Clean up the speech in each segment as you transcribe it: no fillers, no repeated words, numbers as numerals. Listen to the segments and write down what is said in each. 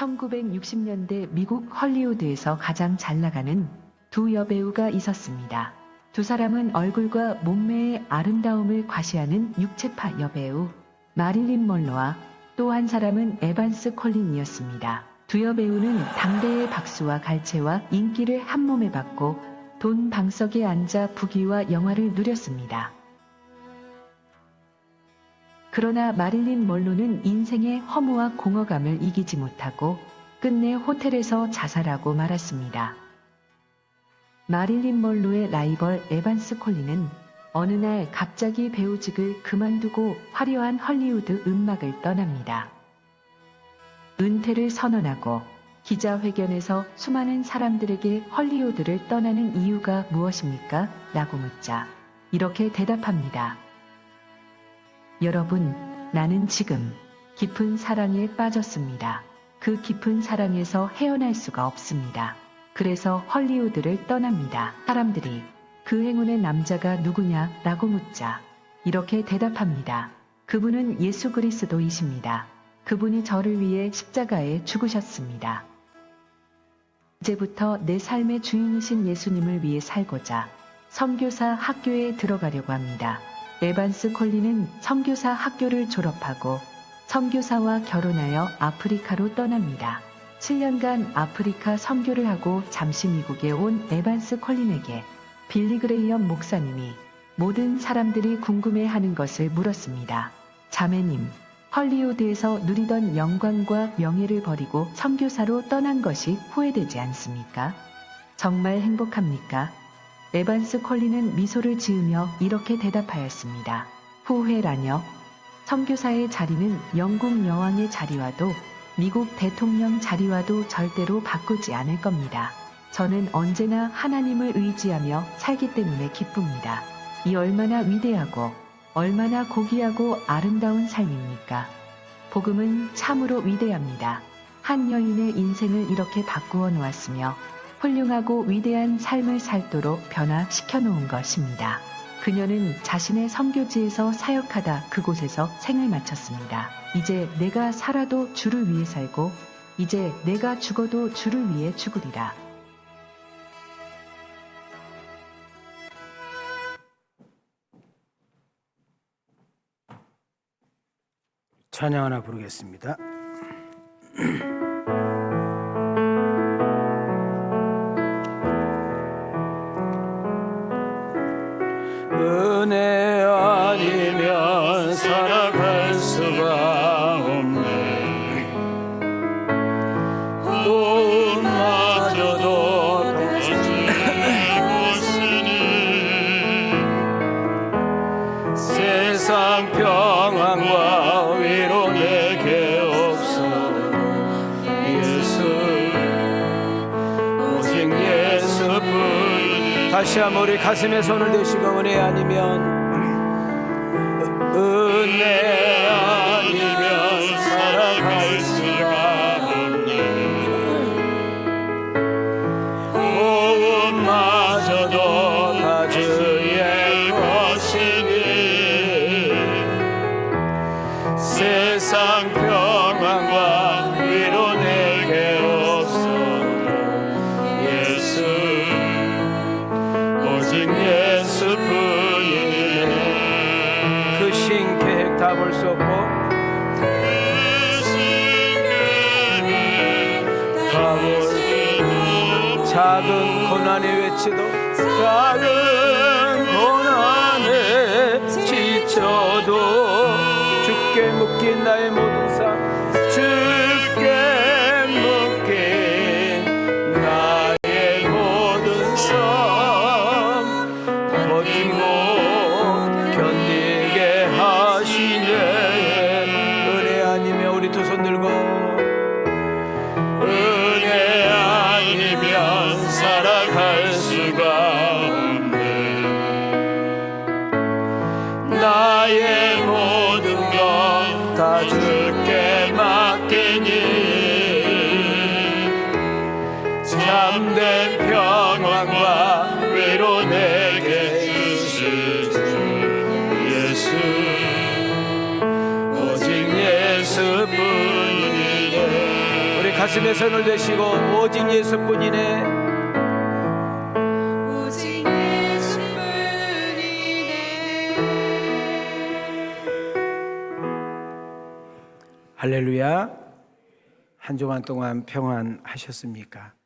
1960년대 미국 헐리우드에서 가장 잘 나가는 두 여배우가 있었습니다. 두 사람은 얼굴과 몸매의 아름다움을 과시하는 육체파 여배우 마릴린 먼로와 또 한 사람은 에반스 콜린이었습니다. 두 여배우는 당대의 박수와 갈채와 인기를 한몸에 받고 돈 방석에 앉아 부귀와 영화를 누렸습니다. 그러나 마릴린 먼로는 인생의 허무와 공허감을 이기지 못하고 끝내 호텔에서 자살하고 말았습니다. 마릴린 먼로의 라이벌 에반스 콜린은 어느 날 갑자기 배우직을 그만두고 화려한 헐리우드 음악을 떠납니다. 은퇴를 선언하고 기자회견에서 수많은 사람들에게 헐리우드를 떠나는 이유가 무엇입니까? 라고 묻자 이렇게 대답합니다. 여러분, 나는 지금 깊은 사랑에 빠졌습니다. 그 깊은 사랑에서 헤어날 수가 없습니다. 그래서 헐리우드를 떠납니다. 사람들이 그 행운의 남자가 누구냐? 라고 묻자 이렇게 대답합니다. 그분은 예수 그리스도이십니다. 그분이 저를 위해 십자가에 죽으셨습니다. 이제부터 내 삶의 주인이신 예수님을 위해 살고자 선교사 학교에 들어가려고 합니다. 에반스 콜린은 선교사 학교를 졸업하고 선교사와 결혼하여 아프리카로 떠납니다. 7년간 아프리카 선교를 하고 잠시 미국에 온 에반스 콜린에게 빌리 그레이엄 목사님이 모든 사람들이 궁금해하는 것을 물었습니다. 자매님, 헐리우드에서 누리던 영광과 명예를 버리고 선교사로 떠난 것이 후회되지 않습니까? 정말 행복합니까? 에반스 콜린은 미소를 지으며 이렇게 대답하였습니다. 후회라뇨? 선교사의 자리는 영국 여왕의 자리와도 미국 대통령 자리와도 절대로 바꾸지 않을 겁니다. 저는 언제나 하나님을 의지하며 살기 때문에 기쁩니다. 이 얼마나 위대하고 얼마나 고귀하고 아름다운 삶입니까? 복음은 참으로 위대합니다. 한 여인의 인생을 이렇게 바꾸어 놓았으며 훌륭하고 위대한 삶을 살도록 변화시켜 놓은 것입니다. 그녀는 자신의 선교지에서 사역하다 그곳에서 생을 마쳤습니다. 이제 내가 살아도 주를 위해 살고 이제 내가 죽어도 주를 위해 죽으리라. 찬양 하나 부르겠습니다. 은혜 아니면 살아갈 수가 없네. 도움마저도 세상 평안과 위로 내게 없어. 예수, 오직 예수뿐. 다시 한번 우리 가슴에 손을 대시고 은혜 아니면 살아갈 수가 없네. 호흡마저도 다 주의 것이니 세상 평안과 위로 내게 없어도 예수, 오직 예수뿐이네. 그 신 계획 다 볼 수 없고 다 볼 수 없고 작은 고난에 외치도 작은 고난에 지쳐도 주께 묶인 나의 모든 삶 주께 묶인 나의 모든 삶 버티고 견디게 하시네. 은혜 아니면 우리 두 손 들고 은혜 아니면 살아갈 수가 없네. 나의 모든 것 다 주께 맡기니 참된 평안과 위로 내게 주실 주 예수, 오직 예수뿐이네. 우리 가슴 가슴에 손을 대시고 오직 예수뿐이네. 오직 예수뿐이네. 할렐루야. 한 주간 동안 평안하셨습니까?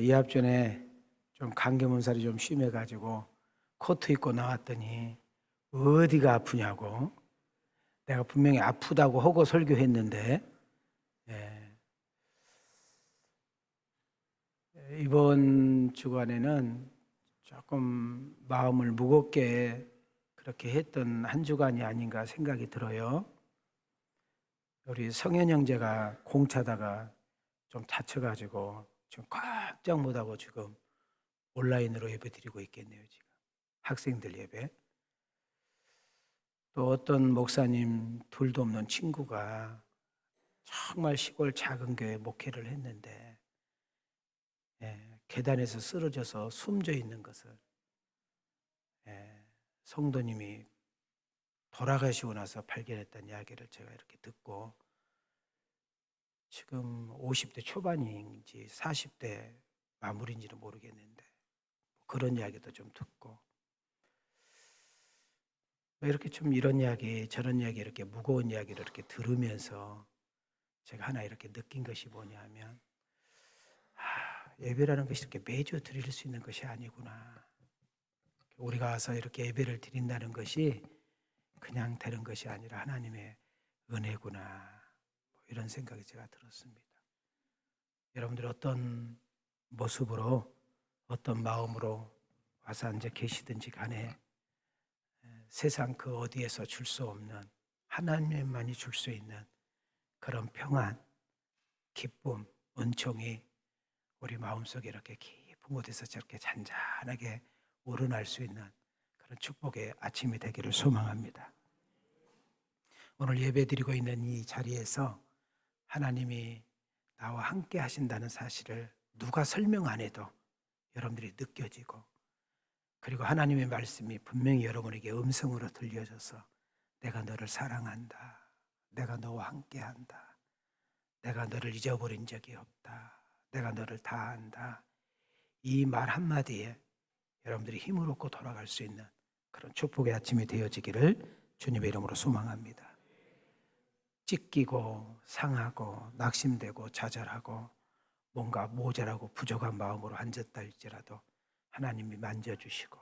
이 앞전에 좀 감기몸살이 좀 심해가지고 코트 입고 나왔더니 어디가 아프냐고, 내가 분명히 아프다고 하고 설교했는데, 이번 주간에는 조금 마음을 무겁게 그렇게 했던 한 주간이 아닌가 생각이 들어요. 우리 성현 형제가 공차다가 좀 다쳐가지고 지금 깜짝 못하고 지금 온라인으로 예배 드리고 있겠네요. 지금 학생들 예배. 또 어떤 목사님 둘도 없는 친구가 정말 시골 작은 교회 목회를 했는데 계단에서 쓰러져서 숨져 있는 것을 성도님이 돌아가시고 나서 발견했다는 이야기를 제가 이렇게 듣고, 지금 50대 초반인지 40대 마무리인지는 모르겠는데 그런 이야기도 좀 듣고, 이렇게 좀 이런 이야기 저런 이야기 이렇게 무거운 이야기를 이렇게 들으면서 제가 하나 이렇게 느낀 것이 뭐냐면, 예배라는 것이 이렇게 매주 드릴 수 있는 것이 아니구나. 우리가 와서 이렇게 예배를 드린다는 것이 그냥 되는 것이 아니라 하나님의 은혜구나, 이런 생각이 제가 들었습니다. 여러분들 어떤 모습으로 어떤 마음으로 와서 앉아 계시든지 간에 세상 그 어디에서 줄 수 없는 하나님만이 줄 수 있는 그런 평안, 기쁨, 은총이 우리 마음속에 이렇게 깊은 곳에서 저렇게 잔잔하게 우러날 수 있는 그런 축복의 아침이 되기를 소망합니다. 오늘 예배드리고 있는 이 자리에서 하나님이 나와 함께 하신다는 사실을 누가 설명 안 해도 여러분들이 느껴지고, 그리고 하나님의 말씀이 분명히 여러분에게 음성으로 들려져서 내가 너를 사랑한다, 내가 너와 함께한다, 내가 너를 잊어버린 적이 없다, 내가 너를 다 안다, 이 말 한마디에 여러분들이 힘을 얻고 돌아갈 수 있는 그런 축복의 아침이 되어지기를 주님의 이름으로 소망합니다. 찢기고 상하고 낙심되고 좌절하고 뭔가 모자라고 부족한 마음으로 앉았다 할지라도 하나님이 만져주시고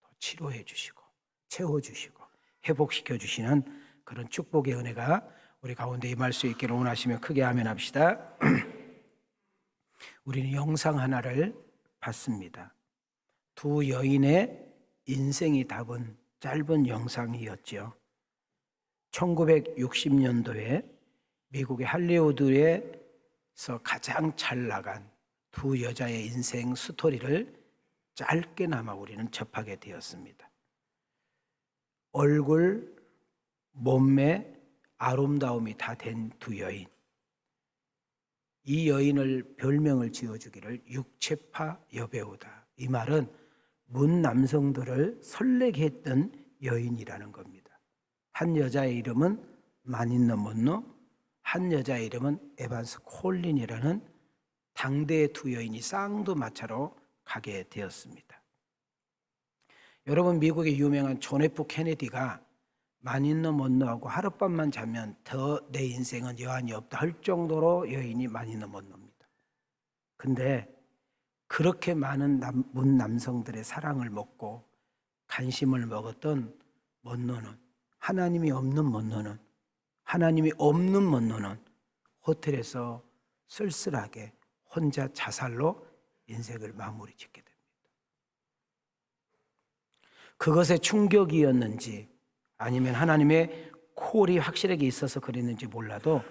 또 치료해 주시고 채워주시고 회복시켜 주시는 그런 축복의 은혜가 우리 가운데 임할 수 있기를 원하시며 크게 아멘 합시다. 우리는 영상 하나를 봤습니다. 두 여인의 인생이 담은 짧은 영상이었죠. 1960년도에 미국의 할리우드에서 가장 잘 나간 두 여자의 인생 스토리를 짧게나마 우리는 접하게 되었습니다. 얼굴, 몸매, 아름다움이 다 된 두 여인. 이 여인을 별명을 지어주기를 육체파 여배우다. 이 말은 문 남성들을 설레게 했던 여인이라는 겁니다. 한 여자의 이름은 마닐린 먼로, 한 여자의 이름은 에반스 콜린이라는 당대의 두 여인이 쌍두마차로 가게 되었습니다. 여러분, 미국의 유명한 존 F 케네디가 마닐린 먼로하고 하룻밤만 자면 더 내 인생은 여한이 없다 할 정도로 여인이 마닐린 먼로입니다. 근데 그렇게 많은 문 남성들의 사랑을 먹고 관심을 먹었던 먼로는, 하나님이 없는 먼로는, 하나님이 없는 먼로는 호텔에서 쓸쓸하게 혼자 자살로 인생을 마무리 짓게 됩니다. 그것의 충격이었는지 아니면 하나님의 콜이 확실하게 있어서 그랬는지 몰라도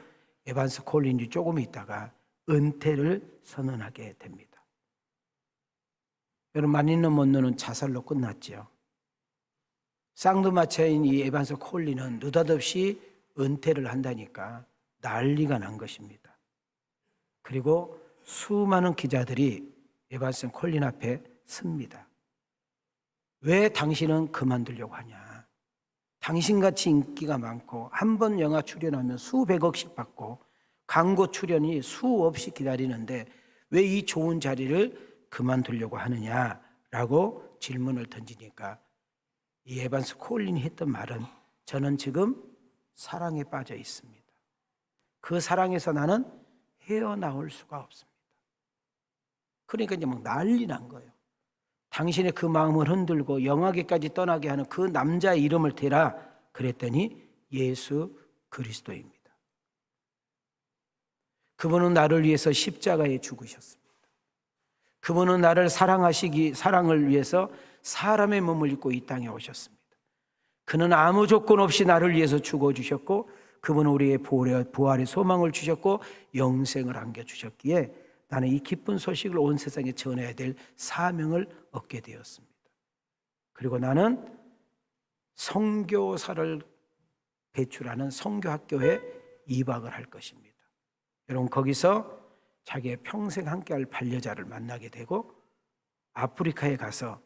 에반스 콜린이 조금 있다가 은퇴를 선언하게 됩니다. 여러분, 마닐린 먼로는 자살로 끝났죠. 쌍두마차인 이 에반스 콜린은 느닷없이 은퇴를 한다니까 난리가 난 것입니다. 그리고 수많은 기자들이 에반스 콜린 앞에 섭니다. 왜 당신은 그만두려고 하냐? 당신같이 인기가 많고 한 번 영화 출연하면 수백억씩 받고 광고 출연이 수없이 기다리는데 왜 이 좋은 자리를 그만두려고 하느냐라고 질문을 던지니까 이 에반스 콜린이 했던 말은 저는 지금 사랑에 빠져 있습니다. 그 사랑에서 나는 헤어나올 수가 없습니다. 그러니까 이제 막 난리 난 거예요. 당신의 그 마음을 흔들고 영화계까지 떠나게 하는 그 남자의 이름을 대라 그랬더니 예수 그리스도입니다. 그분은 나를 위해서 십자가에 죽으셨습니다. 그분은 나를 사랑을 위해서 사람의 몸을 입고 이 땅에 오셨습니다. 그는 아무 조건 없이 나를 위해서 죽어주셨고 그분은 우리의 부활의 소망을 주셨고 영생을 안겨주셨기에 나는 이 기쁜 소식을 온 세상에 전해야 될 사명을 얻게 되었습니다. 그리고 나는 선교사를 배출하는 선교학교에 입학을 할 것입니다. 여러분 거기서 자기의 평생 함께할 반려자를 만나게 되고 아프리카에 가서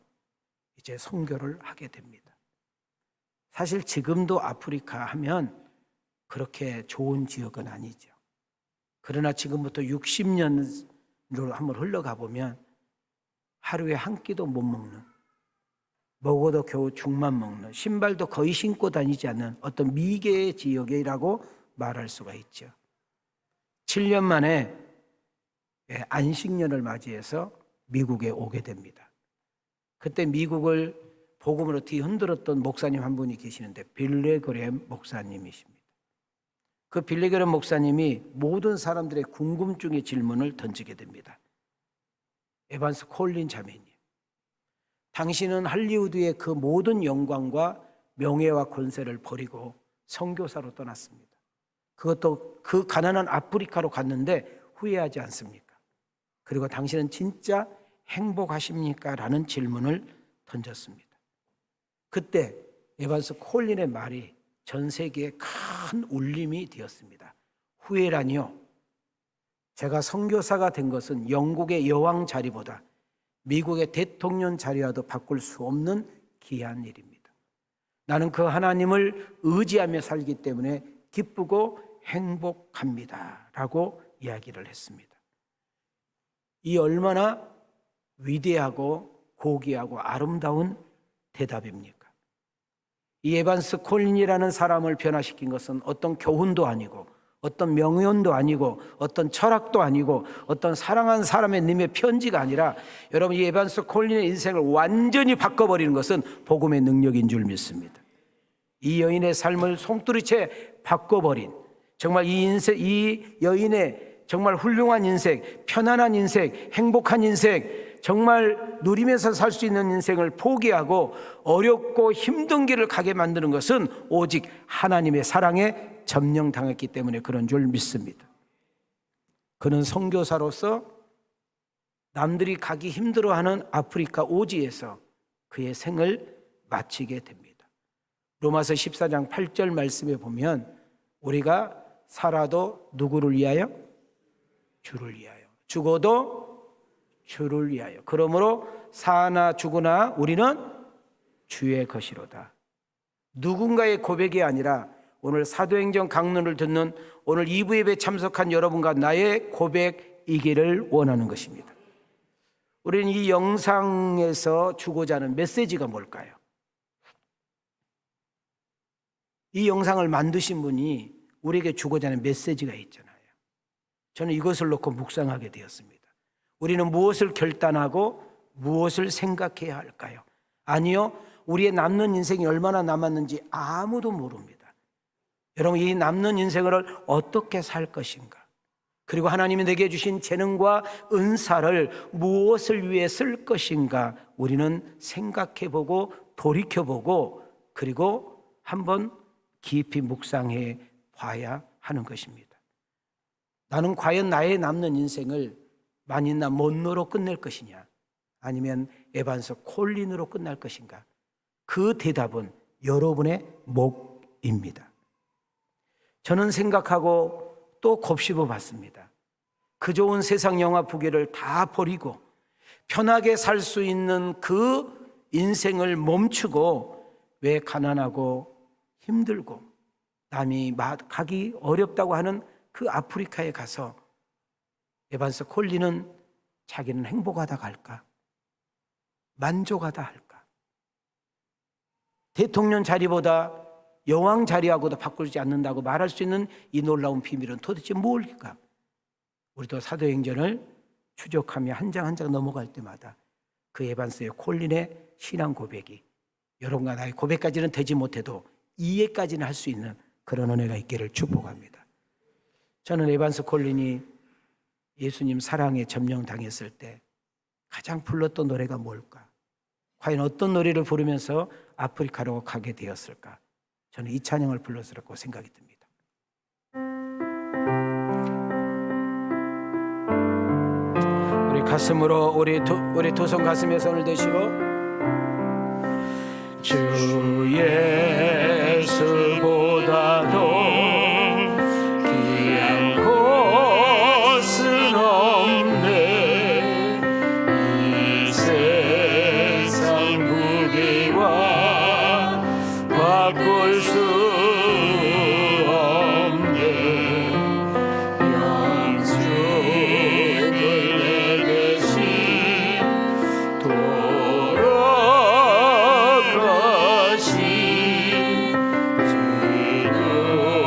이제 선교를 하게 됩니다. 사실 지금도 아프리카 하면 그렇게 좋은 지역은 아니죠. 그러나 지금부터 60년으로 한번 흘러가 보면 하루에 한 끼도 못 먹는, 먹어도 겨우 죽만 먹는, 신발도 거의 신고 다니지 않는 어떤 미개의 지역이라고 말할 수가 있죠. 7년 만에 안식년을 맞이해서 미국에 오게 됩니다. 그때 미국을 복음으로 뒤흔들었던 목사님 한 분이 계시는데 빌리 그레엄 목사님이십니다. 그 빌리 그레엄 목사님이 모든 사람들의 궁금증의 질문을 던지게 됩니다. 에반스 콜린 자매님, 당신은 할리우드의 그 모든 영광과 명예와 권세를 버리고 선교사로 떠났습니다. 그것도 그 가난한 아프리카로 갔는데 후회하지 않습니까? 그리고 당신은 진짜 행복하십니까? 라는 질문을 던졌습니다. 그때 에반스 콜린의 말이 전 세계에 큰 울림이 되었습니다. 후회라니요. 제가 선교사가 된 것은 영국의 여왕 자리보다 미국의 대통령 자리와도 바꿀 수 없는 귀한 일입니다. 나는 그 하나님을 의지하며 살기 때문에 기쁘고 행복합니다. 라고 이야기를 했습니다. 이 얼마나 위대하고 고귀하고 아름다운 대답입니까? 이 에반스 콜린이라는 사람을 변화시킨 것은 어떤 교훈도 아니고 어떤 명언도 아니고 어떤 철학도 아니고 어떤 사랑하는 사람의 님의 편지가 아니라 여러분 이 에반스 콜린의 인생을 완전히 바꿔버리는 것은 복음의 능력인 줄 믿습니다. 이 여인의 삶을 송두리째 바꿔버린 정말 이 여인의 정말 훌륭한 인생, 편안한 인생, 행복한 인생, 정말 누리면서 살 수 있는 인생을 포기하고 어렵고 힘든 길을 가게 만드는 것은 오직 하나님의 사랑에 점령당했기 때문에 그런 줄 믿습니다. 그는 선교사로서 남들이 가기 힘들어하는 아프리카 오지에서 그의 생을 마치게 됩니다. 로마서 14장 8절 말씀에 보면 우리가 살아도 누구를 위하여? 주를 위하여. 죽어도 주를 위하여. 그러므로 사나 죽으나 우리는 주의 것이로다. 누군가의 고백이 아니라 오늘 사도행전 강론을 듣는 오늘 2부 예배에 참석한 여러분과 나의 고백이기를 원하는 것입니다. 우리는 이 영상에서 주고자 하는 메시지가 뭘까요? 이 영상을 만드신 분이 우리에게 주고자 하는 메시지가 있잖아요. 저는 이것을 놓고 묵상하게 되었습니다. 우리는 무엇을 결단하고 무엇을 생각해야 할까요? 아니요, 우리의 남는 인생이 얼마나 남았는지 아무도 모릅니다. 여러분, 이 남는 인생을 어떻게 살 것인가? 그리고 하나님이 내게 주신 재능과 은사를 무엇을 위해 쓸 것인가? 우리는 생각해보고 돌이켜보고 그리고 한번 깊이 묵상해 봐야 하는 것입니다. 나는 과연 나의 남는 인생을 만인나 먼노로 끝낼 것이냐 아니면 에반스 콜린으로 끝날 것인가? 그 대답은 여러분의 몫입니다. 저는 생각하고 또 곱씹어 봤습니다. 그 좋은 세상 영화 부귀를 다 버리고 편하게 살 수 있는 그 인생을 멈추고 왜 가난하고 힘들고 남이 가기 어렵다고 하는 그 아프리카에 가서 에반스 콜린은 자기는 행복하다 갈까? 만족하다 할까? 대통령 자리보다 여왕 자리하고도 바꾸지 않는다고 말할 수 있는 이 놀라운 비밀은 도대체 뭘까? 우리도 사도행전을 추적하며 한 장 한 장 넘어갈 때마다 그 에반스의 콜린의 신앙 고백이 여러분과 나의 고백까지는 되지 못해도 이해까지는 할 수 있는 그런 은혜가 있기를 축복합니다. 저는 에반스 콜린이 예수님 사랑에 점령당했을 때 가장 불렀던 노래가 뭘까? 과연 어떤 노래를 부르면서 아프리카로 가게 되었을까? 저는 이 찬양을 불렀으라고 생각이 듭니다. 우리 가슴으로 우리 두 손 가슴에 손을 대시고 주 예수보다도 귀한 곳은 없네. 이 세상 무게와 바꿀 수 없네. 영생을 내 대신 돌아가신 주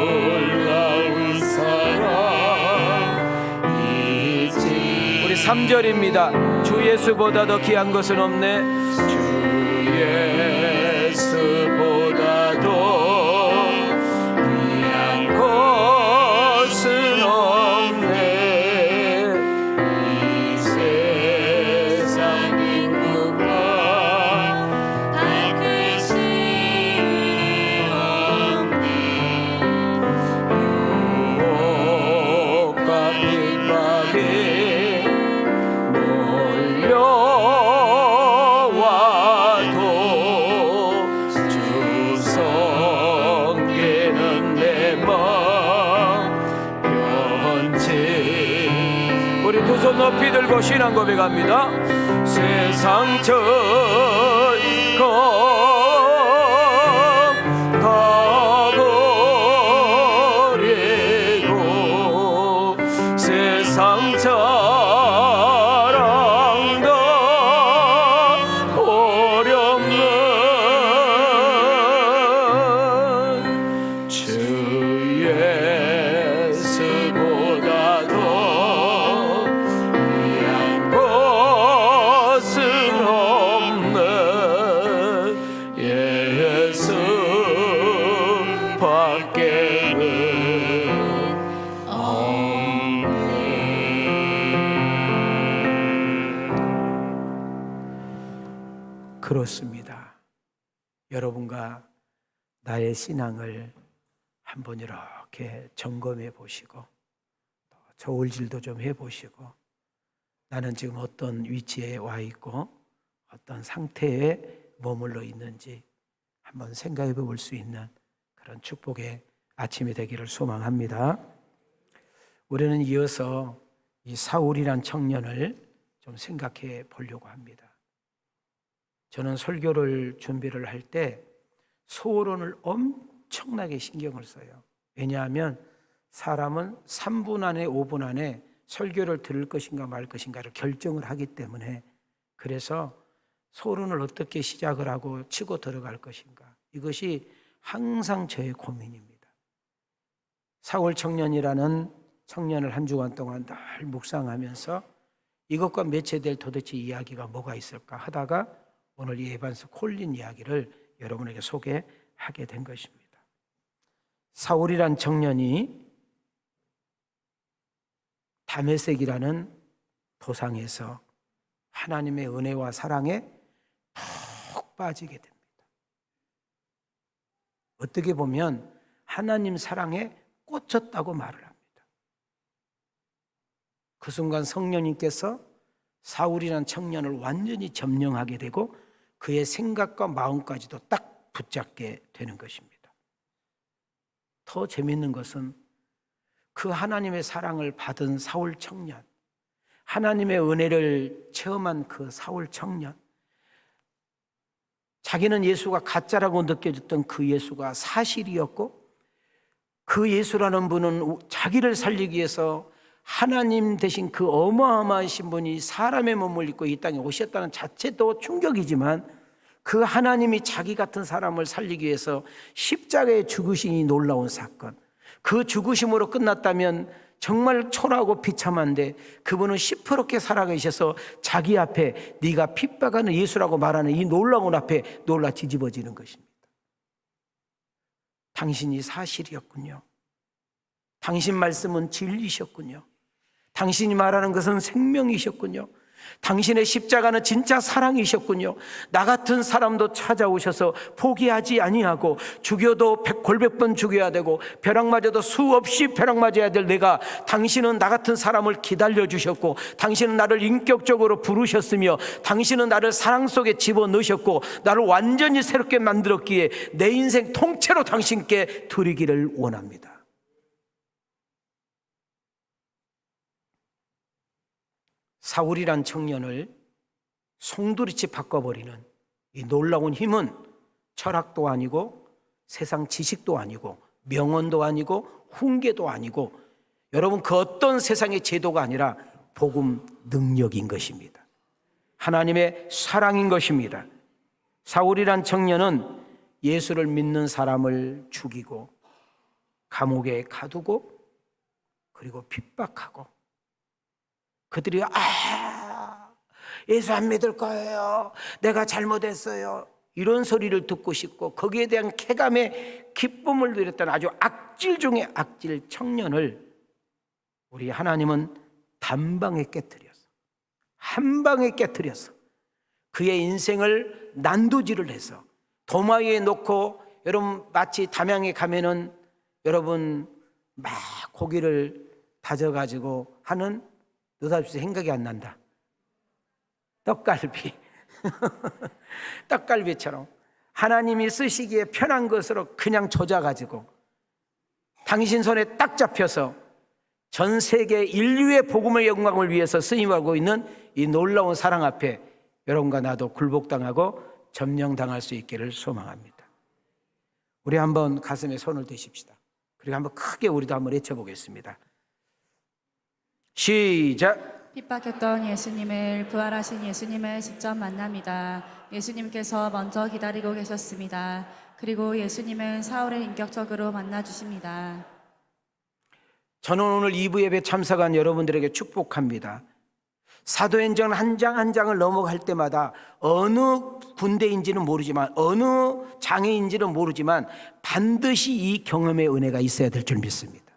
놀라운 사랑 이제 우리 3절입니다. 주 예수보다 더 귀한 것은 없네. 주 예수보다도 귀한 것은 없네. 이 세상 누구가 바꿀 수 없네. 유혹과 핍박에 몰려와도 주 성계는 내 맘 편지. 우리 두 손 높이 들고 신앙 고백합니다. 세상 천거 다 버리고 세상 자랑 다 어렵는 주 예수보다도 귀한 것은 없는 예수 밖에는 없네. 그렇습니다. 여러분과 나의 신앙을 한번 이렇게 점검해 보시고 또 저울질도 좀 해보시고 나는 지금 어떤 위치에 와 있고 어떤 상태에 머물러 있는지 한번 생각해 볼 수 있는 그런 축복의 아침이 되기를 소망합니다. 우리는 이어서 이 사울이란 청년을 좀 생각해 보려고 합니다. 저는 설교를 준비를 할 때 소론을 엄청나게 신경을 써요. 왜냐하면 사람은 3분 안에 5분 안에 설교를 들을 것인가 말 것인가를 결정을 하기 때문에 그래서 소론을 어떻게 시작을 하고 치고 들어갈 것인가 이것이 항상 저의 고민입니다. 사울 청년이라는 청년을 한 주간 동안 늘 묵상하면서 이것과 매체될 도대체 이야기가 뭐가 있을까 하다가 오늘 이 에반스 콜린 이야기를 여러분에게 소개하게 된 것입니다. 사울이란 청년이 다메섹이라는 도상에서 하나님의 은혜와 사랑에 푹 빠지게 됩니다. 어떻게 보면 하나님 사랑에 꽂혔다고 말을 합니다. 그 순간 성령님께서 사울이라는 청년을 완전히 점령하게 되고 그의 생각과 마음까지도 딱 붙잡게 되는 것입니다. 더 재미있는 것은 그 하나님의 사랑을 받은 사울 청년, 하나님의 은혜를 체험한 그 사울 청년, 자기는 예수가 가짜라고 느껴졌던 그 예수가 사실이었고 그 예수라는 분은 자기를 살리기 위해서 하나님 대신 그 어마어마하신 분이 사람의 몸을 입고 이 땅에 오셨다는 자체도 충격이지만, 그 하나님이 자기 같은 사람을 살리기 위해서 십자가에 죽으시니 놀라운 사건, 그 죽으심으로 끝났다면 정말 초라하고 비참한데, 그분은 시퍼렇게 살아계셔서 자기 앞에 네가 핍박하는 예수라고 말하는 이 놀라운 앞에 놀라 뒤집어지는 것입니다. 당신이 사실이었군요. 당신 말씀은 진리셨군요. 당신이 말하는 것은 생명이셨군요. 당신의 십자가는 진짜 사랑이셨군요. 나 같은 사람도 찾아오셔서 포기하지 아니하고, 죽여도 골백번 죽여야 되고 벼락 맞아도 수없이 벼락 맞아야 될 내가, 당신은 나 같은 사람을 기다려 주셨고, 당신은 나를 인격적으로 부르셨으며, 당신은 나를 사랑 속에 집어넣으셨고, 나를 완전히 새롭게 만들었기에 내 인생 통째로 당신께 드리기를 원합니다. 사울이란 청년을 송두리째 바꿔버리는 이 놀라운 힘은 철학도 아니고 세상 지식도 아니고 명언도 아니고 훈계도 아니고, 여러분, 그 어떤 세상의 제도가 아니라 복음 능력인 것입니다. 하나님의 사랑인 것입니다. 사울이란 청년은 예수를 믿는 사람을 죽이고 감옥에 가두고 그리고 핍박하고, 그들이 예수 안 믿을 거예요, 내가 잘못했어요, 이런 소리를 듣고 싶고 거기에 대한 쾌감의 기쁨을 누렸던 아주 악질 중의 악질 청년을 우리 하나님은 단방에 깨뜨려서, 한 방에 깨뜨려서 그의 인생을 난도질을 해서 도마 위에 놓고, 여러분 마치 담양에 가면은 여러분 막 고기를 다져가지고 하는, 느닷없이 생각이 안 난다, 떡갈비 떡갈비처럼 하나님이 쓰시기에 편한 것으로 그냥 조져가지고 당신 손에 딱 잡혀서 전 세계 인류의 복음의 영광을 위해서 쓰임하고 있는 이 놀라운 사랑 앞에 여러분과 나도 굴복당하고 점령당할 수 있기를 소망합니다. 우리 한번 가슴에 손을 대십시다. 그리고 한번 크게 우리도 한번 외쳐보겠습니다. 시작. 핍박했던 예수님을, 부활하신 예수님을 직접 만납니다. 예수님께서 먼저 기다리고 계셨습니다. 그리고 예수님은 사울을 인격적으로 만나주십니다. 저는 오늘 2부 예배 참석한 여러분들에게 축복합니다. 사도행전 한 장 한 장을 넘어갈 때마다 어느 군대인지는 모르지만, 어느 장애인지는 모르지만 반드시 이 경험의 은혜가 있어야 될 줄 믿습니다.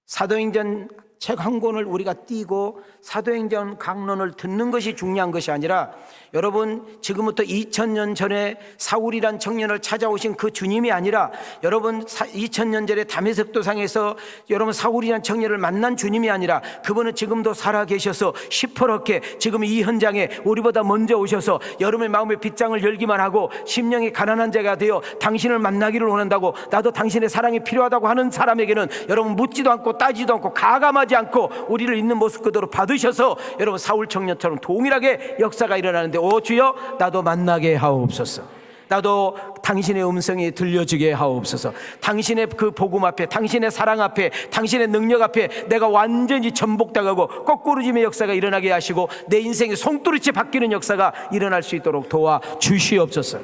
사도행전 책 한 권을 우리가 띄고 사도행전 강론을 듣는 것이 중요한 것이 아니라, 여러분 지금부터 2000년 전에 사울이란 청년을 찾아오신 그 주님이 아니라, 여러분 2000년 전에 다메섹 도상에서 여러분 사울이란 청년을 만난 주님이 아니라, 그분은 지금도 살아계셔서 시퍼렇게 지금 이 현장에 우리보다 먼저 오셔서 여러분의 마음의 빗장을 열기만 하고 심령이 가난한 자가 되어 당신을 만나기를 원한다고, 나도 당신의 사랑이 필요하다고 하는 사람에게는 여러분 묻지도 않고 따지도 않고 가감하지 않고 우리를 있는 모습 그대로 받으셔서 여러분 사울 청년처럼 동일하게 역사가 일어나는데, 오 주여 나도 만나게 하옵소서. 나도 당신의 음성이 들려주게 하옵소서. 당신의 그 복음 앞에, 당신의 사랑 앞에, 당신의 능력 앞에 내가 완전히 전복당하고 거꾸로짐의 역사가 일어나게 하시고 내 인생이 송두리째 바뀌는 역사가 일어날 수 있도록 도와주시옵소서.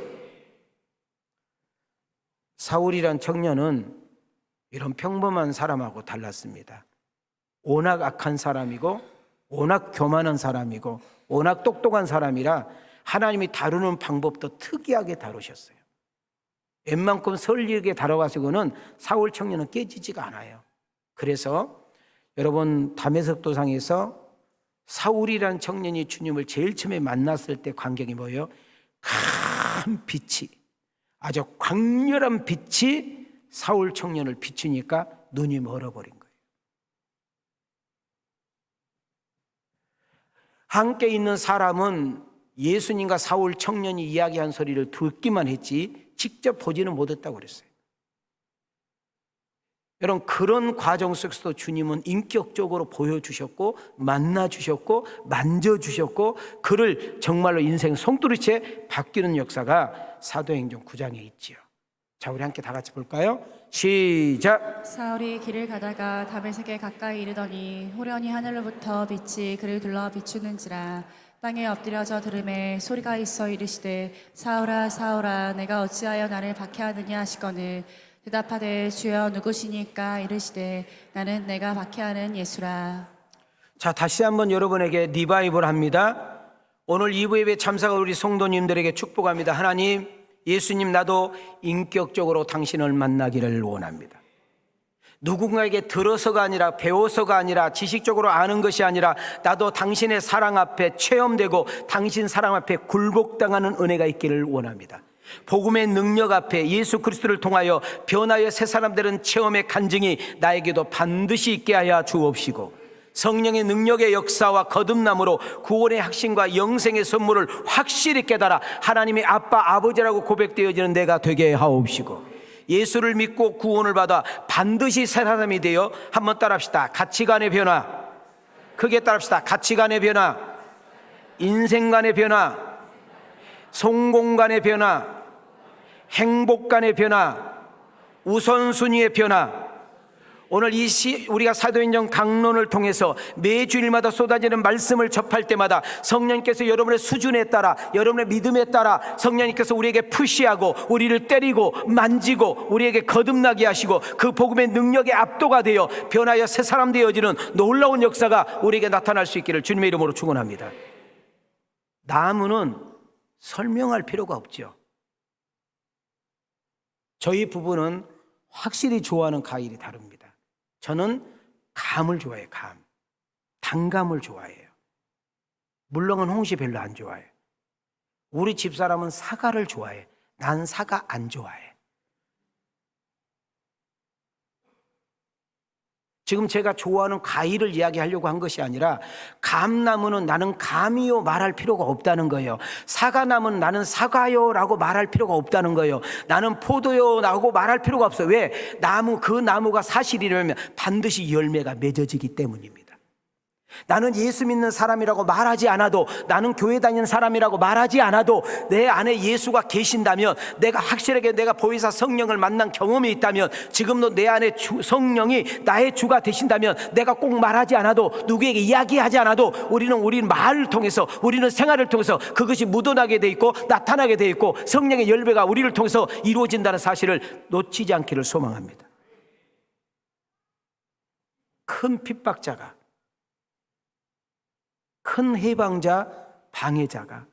사울이란 청년은 이런 평범한 사람하고 달랐습니다. 워낙 악한 사람이고 워낙 교만한 사람이고 워낙 똑똑한 사람이라 하나님이 다루는 방법도 특이하게 다루셨어요. 웬만큼 설리게 다뤄가지고는 사울 청년은 깨지지가 않아요. 그래서 여러분 다메섹 도상에서 사울이란 청년이 주님을 제일 처음에 만났을 때 광경이 뭐예요? 큰 빛이, 아주 광렬한 빛이 사울 청년을 비추니까 눈이 멀어버린 거예요. 함께 있는 사람은 예수님과 사울 청년이 이야기한 소리를 듣기만 했지 직접 보지는 못했다고 그랬어요. 여러분, 그런 과정 속에서도 주님은 인격적으로 보여주셨고 만나주셨고 만져주셨고 그를 정말로 인생 송두리째 바뀌는 역사가 사도행전 9장에 있지요. 자, 우리 함께 다 같이 볼까요? 시작. 사울이 길을 가다가 다메섹에 가까이 이르더니 호련히 하늘로부터 빛이 그를 둘러 비추는지라. 땅에 엎드려져 들음에 소리가 있어 이르시되 사울아 사울아 내가 어찌하여 나를 박해하느냐 하시거늘 대답하되 주여 누구시니까 이르시되 나는 내가 박해하는 예수라. 자, 다시 한번 여러분에게 리바이벌 합니다. 오늘 2부 예배 참석한 우리 성도님들에게 축복합니다. 하나님, 예수님, 나도 인격적으로 당신을 만나기를 원합니다. 누군가에게 들어서가 아니라 배워서가 아니라 지식적으로 아는 것이 아니라 나도 당신의 사랑 앞에 체험되고 당신 사랑 앞에 굴복당하는 은혜가 있기를 원합니다. 복음의 능력 앞에 예수 그리스도를 통하여 변화의 새 사람들은 체험의 간증이 나에게도 반드시 있게 하여 주옵시고, 성령의 능력의 역사와 거듭남으로 구원의 확신과 영생의 선물을 확실히 깨달아 하나님의 아빠 아버지라고 고백되어지는 내가 되게 하옵시고, 예수를 믿고 구원을 받아 반드시 새 사람이 되어, 한번 따라합시다. 가치관의 변화, 크게 따라합시다. 가치관의 변화, 인생관의 변화, 성공관의 변화, 행복관의 변화, 우선순위의 변화. 오늘 우리가 사도행전 강론을 통해서 매주일마다 쏟아지는 말씀을 접할 때마다 성령님께서 여러분의 수준에 따라, 여러분의 믿음에 따라 성령님께서 우리에게 푸시하고 우리를 때리고 만지고 우리에게 거듭나게 하시고 그 복음의 능력에 압도가 되어 변하여 새 사람 되어지는 놀라운 역사가 우리에게 나타날 수 있기를 주님의 이름으로 축원합니다. 나무는 설명할 필요가 없죠. 저희 부부는 확실히 좋아하는 과일이 다릅니다. 저는 감을 좋아해요. 감, 단감을 좋아해요. 물렁은 홍시 별로 안 좋아해요. 우리 집사람은 사과를 좋아해. 난 사과 안 좋아해. 지금 제가 좋아하는 과일을 이야기하려고 한 것이 아니라, 감나무는 나는 감이요 말할 필요가 없다는 거예요. 사과나무는 나는 사과요 라고 말할 필요가 없다는 거예요. 나는 포도요 라고 말할 필요가 없어요. 왜? 그 나무가 사실이라면 반드시 열매가 맺어지기 때문입니다. 나는 예수 믿는 사람이라고 말하지 않아도, 나는 교회 다니는 사람이라고 말하지 않아도 내 안에 예수가 계신다면, 내가 확실하게 내가 보혜사 성령을 만난 경험이 있다면, 지금도 내 안에 성령이 나의 주가 되신다면, 내가 꼭 말하지 않아도, 누구에게 이야기하지 않아도 우리는 말을 통해서, 우리는 생활을 통해서 그것이 묻어나게 돼 있고 나타나게 돼 있고 성령의 열매가 우리를 통해서 이루어진다는 사실을 놓치지 않기를 소망합니다. 큰 핍박자가, 큰 해방자, 방해자가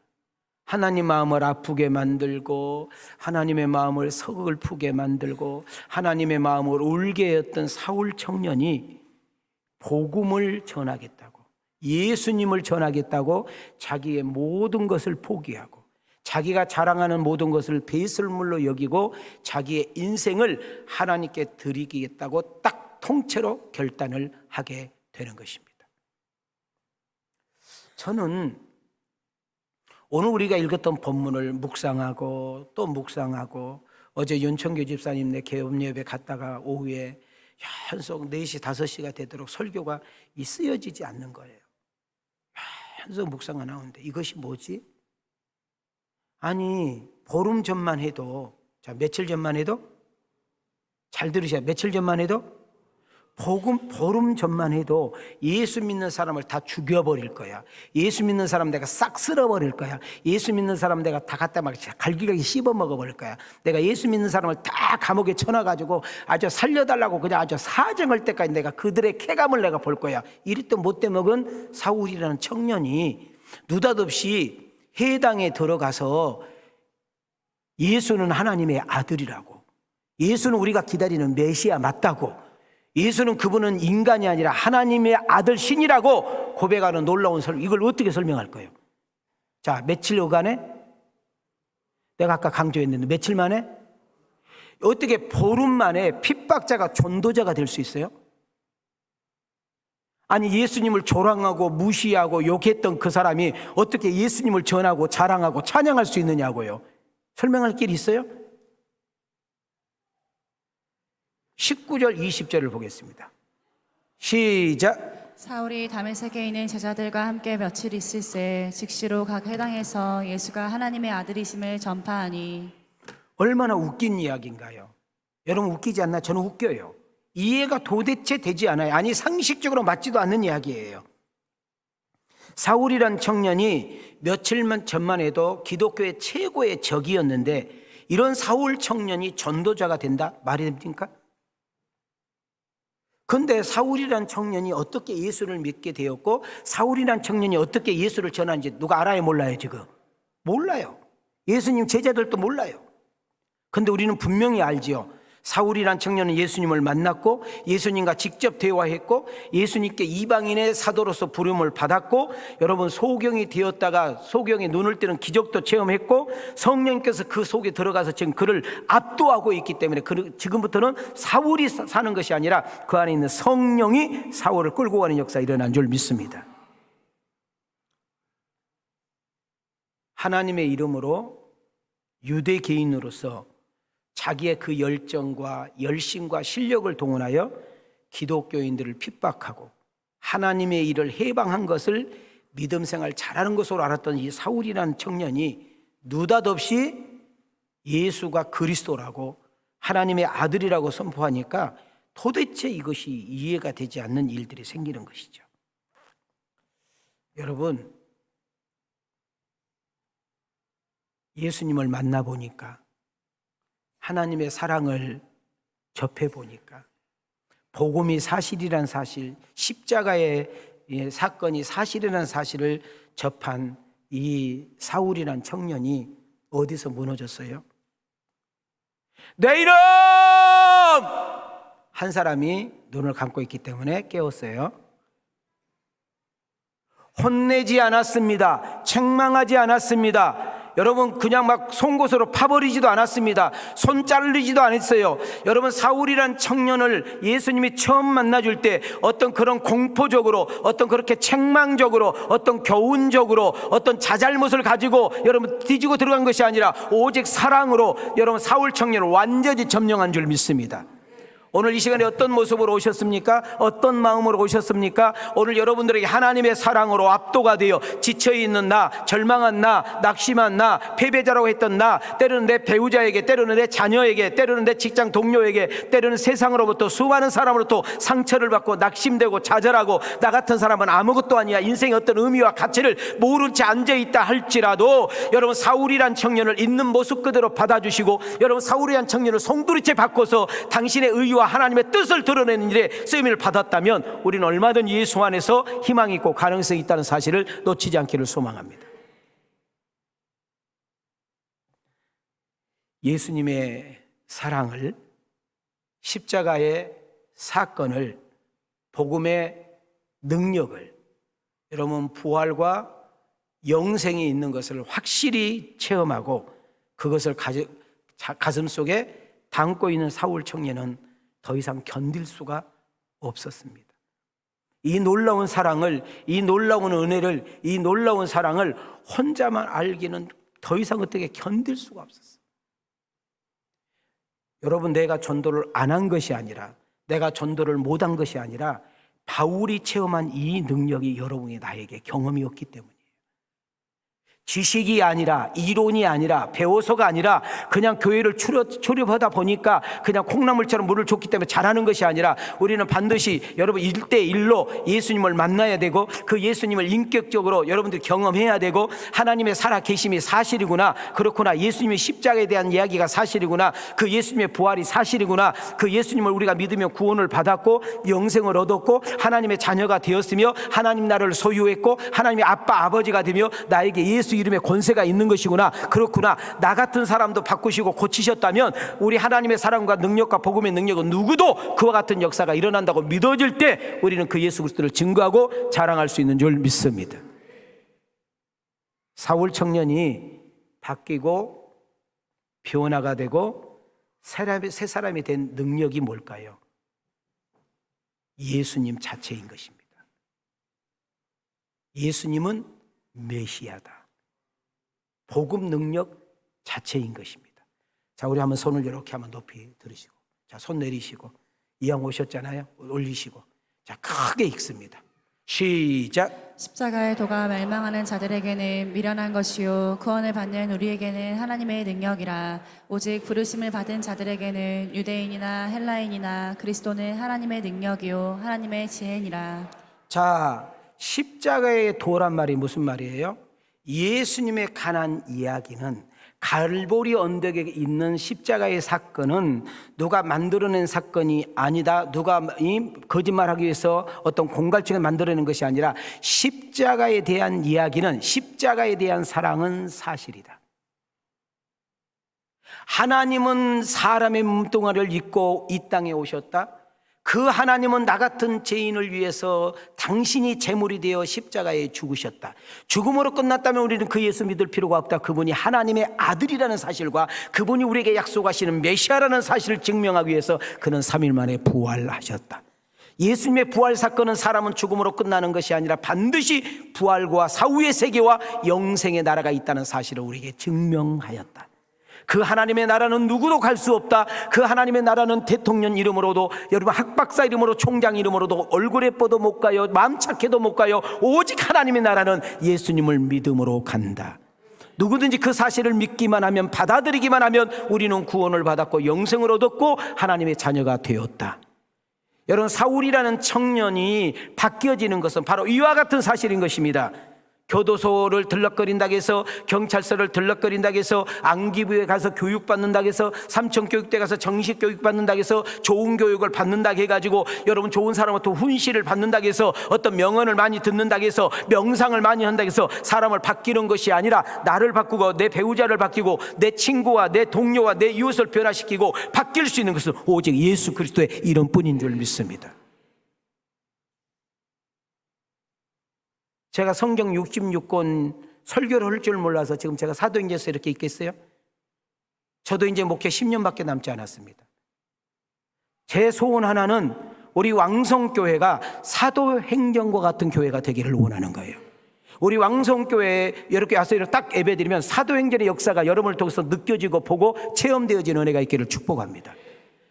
하나님 마음을 아프게 만들고 하나님의 마음을 서글프게 만들고 하나님의 마음을 울게 했던 사울 청년이 복음을 전하겠다고, 예수님을 전하겠다고 자기의 모든 것을 포기하고 자기가 자랑하는 모든 것을 배설물로 여기고 자기의 인생을 하나님께 드리겠다고 딱 통째로 결단을 하게 되는 것입니다. 저는 오늘 우리가 읽었던 본문을 묵상하고 또 묵상하고, 어제 윤청교 집사님 개업 예배 갔다가 오후에 연속 4시 5시가 되도록 설교가 쓰여지지 않는 거예요. 연속 묵상가 나오는데 이것이 뭐지? 아니, 보름 전만 해도, 자, 며칠 전만 해도, 잘 들으셔야, 며칠 전만 해도, 보름 전만 해도 예수 믿는 사람을 다 죽여버릴 거야. 예수 믿는 사람 내가 싹 쓸어버릴 거야. 예수 믿는 사람 내가 다 갖다 막 갈기갈기 씹어먹어버릴 거야. 내가 예수 믿는 사람을 다 감옥에 쳐놔가지고 아주 살려달라고 그냥 아주 사정할 때까지 내가 그들의 쾌감을 내가 볼 거야. 이랬던 못돼 먹은 사울이라는 청년이 느닷없이 해당에 들어가서 예수는 하나님의 아들이라고, 예수는 우리가 기다리는 메시아 맞다고, 예수는 그분은 인간이 아니라 하나님의 아들 신이라고 고백하는 놀라운 설명, 이걸 어떻게 설명할 거예요? 자, 며칠여간에, 내가 아까 강조했는데 며칠 만에, 어떻게 보름 만에 핍박자가 전도자가 될 수 있어요? 아니, 예수님을 조랑하고 무시하고 욕했던 그 사람이 어떻게 예수님을 전하고 자랑하고 찬양할 수 있느냐고요. 설명할 길이 있어요? 19절 20절을 보겠습니다. 시작. 사울이 다메섹에 있는 제자들과 함께 며칠 있을새 즉시로 각 회당에서 예수가 하나님의 아들이심을 전파하니. 얼마나 웃긴 이야기인가요? 여러분 웃기지 않나? 저는 웃겨요. 이해가 도대체 되지 않아요. 아니 상식적으로 맞지도 않는 이야기예요. 사울이란 청년이 며칠 전만 해도 기독교의 최고의 적이었는데 이런 사울 청년이 전도자가 된다? 말이 됩니까? 그런데 사울이란 청년이 어떻게 예수를 믿게 되었고 사울이란 청년이 어떻게 예수를 전하는지 누가 알아요? 몰라요? 지금? 몰라요. 예수님 제자들도 몰라요. 그런데 우리는 분명히 알지요. 사울이란 청년은 예수님을 만났고 예수님과 직접 대화했고 예수님께 이방인의 사도로서 부름을 받았고 여러분 소경이 되었다가 소경의 눈을 뜨는 기적도 체험했고 성령께서 그 속에 들어가서 지금 그를 압도하고 있기 때문에 지금부터는 사울이 사는 것이 아니라 그 안에 있는 성령이 사울을 끌고 가는 역사가 일어난 줄 믿습니다. 하나님의 이름으로 유대개인으로서 자기의 그 열정과 열심과 실력을 동원하여 기독교인들을 핍박하고 하나님의 일을 해방한 것을 믿음 생활 잘하는 것으로 알았던 이 사울이라는 청년이 느닷없이 예수가 그리스도라고 하나님의 아들이라고 선포하니까 도대체 이것이 이해가 되지 않는 일들이 생기는 것이죠. 여러분, 예수님을 만나보니까 하나님의 사랑을 접해보니까 복음이 사실이란 사실, 십자가의 사건이 사실이라는 사실을 접한 이 사울이란 청년이 어디서 무너졌어요? 내 이름! 한 사람이 눈을 감고 있기 때문에 깨웠어요. 혼내지 않았습니다. 책망하지 않았습니다. 여러분 그냥 막 송곳으로 파버리지도 않았습니다. 손 자르지도 않았어요. 여러분 사울이란 청년을 예수님이 처음 만나줄 때 어떤 그런 공포적으로 어떤 그렇게 책망적으로 어떤 교훈적으로 어떤 자잘못을 가지고 여러분 뒤지고 들어간 것이 아니라 오직 사랑으로 여러분 사울 청년을 완전히 점령한 줄 믿습니다. 오늘 이 시간에 어떤 모습으로 오셨습니까? 어떤 마음으로 오셨습니까? 오늘 여러분들에게 하나님의 사랑으로 압도가 되어 지쳐있는 나, 절망한 나, 낙심한 나, 패배자라고 했던 나, 때로는 내 배우자에게, 때로는 내 자녀에게, 때로는 내 직장 동료에게, 때로는 세상으로부터 수많은 사람으로부터 상처를 받고 낙심되고 좌절하고 나 같은 사람은 아무것도 아니야, 인생의 어떤 의미와 가치를 모른 채 앉아있다 할지라도 여러분 사울이란 청년을 있는 모습 그대로 받아주시고 여러분 사울이란 청년을 송두리째 바꿔서 당신의 의와 하나님의 뜻을 드러내는 일에 쓰임을 받았다면 우리는 얼마든지 예수 안에서 희망이 있고 가능성이 있다는 사실을 놓치지 않기를 소망합니다. 예수님의 사랑을, 십자가의 사건을, 복음의 능력을, 여러분 부활과 영생이 있는 것을 확실히 체험하고 그것을 가슴 속에 담고 있는 사울 청년은 더 이상 견딜 수가 없었습니다. 이 놀라운 사랑을, 이 놀라운 은혜를, 이 놀라운 사랑을 혼자만 알기는 더 이상 어떻게 견딜 수가 없었어요. 여러분 내가 전도를 안 한 것이 아니라 내가 전도를 못한 것이 아니라 바울이 체험한 이 능력이 여러분이 나에게 경험이었기 때문이에요. 지식이 아니라 이론이 아니라 배워서가 아니라 그냥 교회를 출입하다 보니까 그냥 콩나물처럼 물을 줬기 때문에 잘하는 것이 아니라 우리는 반드시 여러분 1대1로 예수님을 만나야 되고 그 예수님을 인격적으로 여러분들이 경험해야 되고 하나님의 살아계심이 사실이구나, 그렇구나, 예수님의 십자가에 대한 이야기가 사실이구나, 그 예수님의 부활이 사실이구나, 그 예수님을 우리가 믿으며 구원을 받았고 영생을 얻었고 하나님의 자녀가 되었으며 하나님 나라를 소유했고 하나님의 아빠 아버지가 되며 나에게 예수 이름의 권세가 있는 것이구나, 그렇구나, 나 같은 사람도 바꾸시고 고치셨다면 우리 하나님의 사랑과 능력과 복음의 능력은 누구도 그와 같은 역사가 일어난다고 믿어질 때 우리는 그 예수 그리스도를 증거하고 자랑할 수 있는 줄 믿습니다. 사울 청년이 바뀌고 변화가 되고 새 사람이 된 능력이 뭘까요? 예수님 자체인 것입니다. 예수님은 메시아다. 복음 능력 자체인 것입니다. 자, 우리 한번 손을 이렇게 한번 높이 들으시고, 자, 손 내리시고, 이왕 오셨잖아요. 올리시고, 자, 크게 읽습니다. 시작. 십자가의 도가 멸망하는 자들에게는 미련한 것이요 구원을 받는 우리에게는 하나님의 능력이라. 오직 부르심을 받은 자들에게는 유대인이나 헬라인이나 그리스도는 하나님의 능력이요 하나님의 지혜니라. 자, 십자가의 도란 말이 무슨 말이에요? 예수님의 가난 이야기는 갈보리 언덕에 있는 십자가의 사건은 누가 만들어낸 사건이 아니다. 누가 거짓말하기 위해서 어떤 공갈증을 만들어낸 것이 아니라 십자가에 대한 이야기는, 십자가에 대한 사랑은 사실이다. 하나님은 사람의 몸뚱아리를 입고 이 땅에 오셨다. 그 하나님은 나 같은 죄인을 위해서 당신이 제물이 되어 십자가에 죽으셨다. 죽음으로 끝났다면 우리는 그 예수 믿을 필요가 없다. 그분이 하나님의 아들이라는 사실과 그분이 우리에게 약속하시는 메시아라는 사실을 증명하기 위해서 그는 3일 만에 부활하셨다. 예수님의 부활 사건은 사람은 죽음으로 끝나는 것이 아니라 반드시 부활과 사후의 세계와 영생의 나라가 있다는 사실을 우리에게 증명하였다. 그 하나님의 나라는 누구도 갈 수 없다. 그 하나님의 나라는 대통령 이름으로도, 여러분 학박사 이름으로, 총장 이름으로도, 얼굴 예뻐도 못 가요. 마음 착해도 못 가요. 오직 하나님의 나라는 예수님을 믿음으로 간다. 누구든지 그 사실을 믿기만 하면, 받아들이기만 하면 우리는 구원을 받았고 영생을 얻었고 하나님의 자녀가 되었다. 여러분, 사울이라는 청년이 바뀌어지는 것은 바로 이와 같은 사실인 것입니다. 교도소를 들락거린다고 해서, 경찰서를 들락거린다고 해서, 안기부에 가서 교육받는다고 해서, 삼천교육대 가서 정식 교육받는다고 해서, 좋은 교육을 받는다고 해가지고, 여러분 좋은 사람부터 훈시를 받는다고 해서, 어떤 명언을 많이 듣는다고 해서, 명상을 많이 한다고 해서 사람을 바뀌는 것이 아니라 나를 바꾸고 내 배우자를 바뀌고 내 친구와 내 동료와 내 이웃을 변화시키고 바뀔 수 있는 것은 오직 예수 그리스도의 이름뿐인 줄 믿습니다. 제가 성경 66권 설교를 할 줄 몰라서 지금 제가 사도행전에서 이렇게 있겠어요? 저도 이제 목회 10년밖에 남지 않았습니다. 제 소원 하나는 우리 왕성교회가 사도행전과 같은 교회가 되기를 원하는 거예요. 우리 왕성교회에 이렇게 와서 딱 예배드리면 사도행전의 역사가 여러분을 통해서 느껴지고 보고 체험되어지는 은혜가 있기를 축복합니다.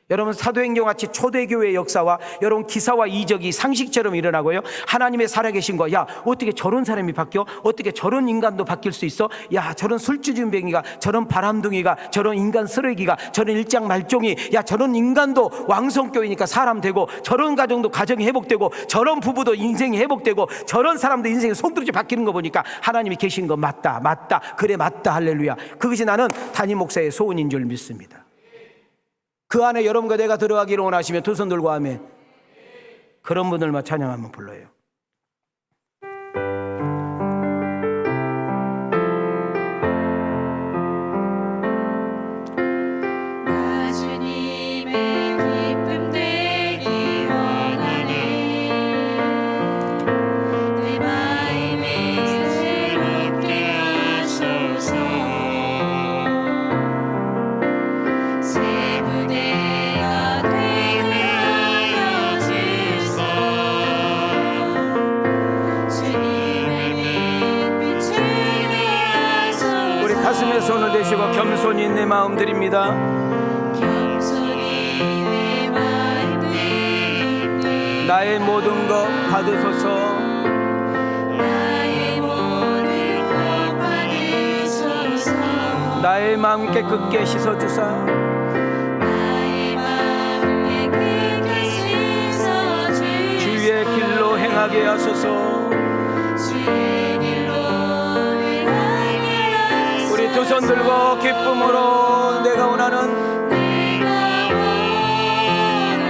여러분, 사도행전 같이 초대교회의 역사와 여러분 기사와 이적이 상식처럼 일어나고요, 하나님의 살아계신 거, 야 어떻게 저런 사람이 바뀌어? 어떻게 저런 인간도 바뀔 수 있어? 야 저런 술주준뱅이가, 저런 바람둥이가, 저런 인간 쓰레기가, 저런 일장 말종이, 야 저런 인간도 왕성교회니까 사람 되고, 저런 가정도 가정이 회복되고, 저런 부부도 인생이 회복되고, 저런 사람도 인생이 송두리째 바뀌는 거 보니까 하나님이 계신 거 맞다, 맞다, 그래 맞다, 할렐루야. 그것이 나는 담임 목사의 소원인 줄 믿습니다. 그 안에 여러분과 내가 들어가기를 원하시면 두 손 들고 아멘. 그런 분들만 찬양 한번 불러요. 나 주님의 기쁨 되기 원하네. 내 마음에 새롭게 하소서. 새 부대가 되게 하여 주소. 주님의 빛 비추게 하소서. 우리 가슴에 손을 대시고 겸손히 내 마음 드립니다. 겸손히 내 마음 드립니다. 나의 모든 것 받으소서. 나의 모든 것 받으소서. 나의 마음 깨끗게 씻어주사. 나의 마음 깨끗게 씻어주시고 주의 길로 행하게 하소서. 주의 길로 행하게 하소서. 우리 두 손 들고 기쁨으로 내가 원하는 내가 원하는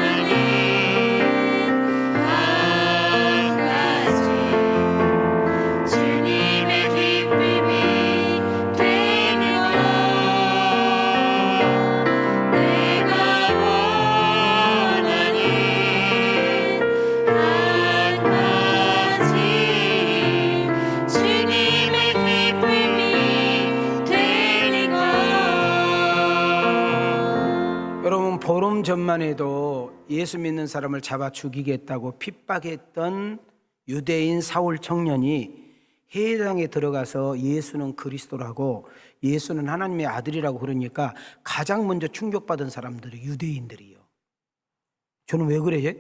한 가지, 주님의 기쁨이 되는 것. 내가 원하는 한 가지, 주님의 기쁨이 되는 것. 여러분, 보름 전만 해도 예수 믿는 사람을 잡아 죽이겠다고 핍박했던 유대인 사울 청년이 회당에 들어가서 예수는 그리스도라고, 예수는 하나님의 아들이라고 그러니까 가장 먼저 충격받은 사람들이 유대인들이요. 저는 왜 그래?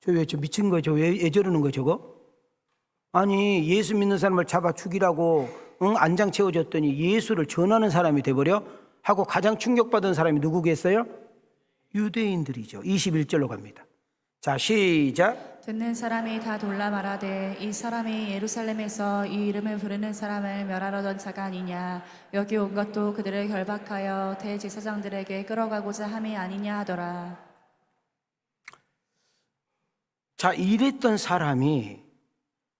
저 왜 저 미친 거예요? 저 왜 저러는 거예요? 저거? 아니 예수 믿는 사람을 잡아 죽이라고 안장 채워줬더니 예수를 전하는 사람이 돼버려? 하고 가장 충격받은 사람이 누구겠어요? 유대인들이죠. 21절로 갑니다. 자, 시작. 듣는 사람이 다 돌라 말하되 이 사람이 예루살렘에서 이 이름을 부르는 사람을 멸하려던 자가 아니냐. 여기 온 것도 그들을 결박하여 대제사장들에게 끌어가고자 함이 아니냐 하더라. 자, 이랬던 사람이,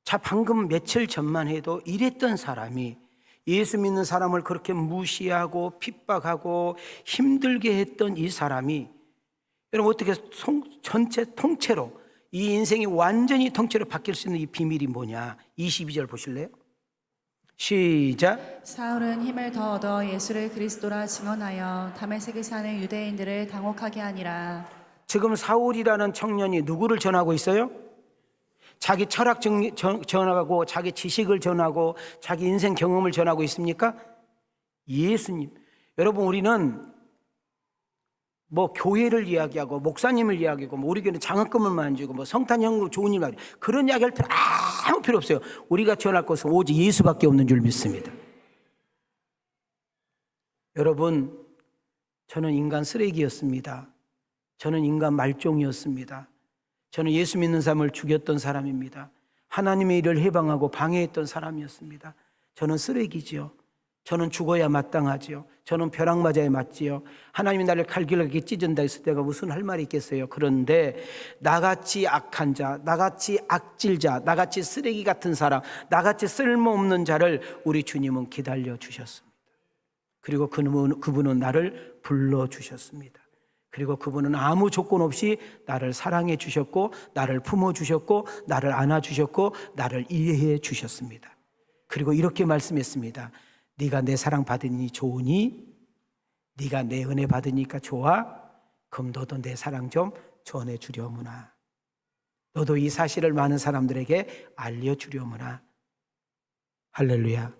자, 방금 며칠 전만 해도 이랬던 사람이 예수 믿는 사람을 그렇게 무시하고 핍박하고 힘들게 했던 이 사람이, 여러분 어떻게 전체 통째로 이 인생이 완전히 통째로 바뀔 수 있는 이 비밀이 뭐냐? 22절 보실래요? 시작. 사울은 힘을 더 얻어 예수를 그리스도라 증언하여 다메섹에 사는 유대인들을 당혹하게 하니라. 지금 사울이라는 청년이 누구를 전하고 있어요? 자기 철학 전하고 자기 지식을 전하고 자기 인생 경험을 전하고 있습니까? 예수님. 여러분 우리는 뭐 교회를 이야기하고 목사님을 이야기하고 뭐 우리 교회는 장학금을 만지고 뭐 성탄 연금 좋은 일 말이에요. 그런 이야기할 필요 아무 필요 없어요. 우리가 전할 것은 오직 예수밖에 없는 줄 믿습니다. 여러분, 저는 인간 쓰레기였습니다. 저는 인간 말종이었습니다. 저는 예수 믿는 사람을 죽였던 사람입니다. 하나님의 일을 해방하고 방해했던 사람이었습니다. 저는 쓰레기지요. 저는 죽어야 마땅하지요. 저는 벼락 맞아야 맞지요. 하나님이 나를 칼길하게 찢은다 했을 때가 무슨 할 말이 있겠어요. 그런데 나같이 악한 자, 나같이 악질자, 나같이 쓰레기 같은 사람, 나같이 쓸모없는 자를 우리 주님은 기다려 주셨습니다. 그리고 그분은 나를 불러주셨습니다. 그리고 그분은 아무 조건 없이 나를 사랑해 주셨고, 나를 품어 주셨고, 나를 안아 주셨고, 나를 이해해 주셨습니다. 그리고 이렇게 말씀했습니다. 네가 내 사랑 받으니 좋으니, 네가 내 은혜 받으니까 좋아. 그럼 너도 내 사랑 좀 전해주려무나. 너도 이 사실을 많은 사람들에게 알려주려무나. 할렐루야.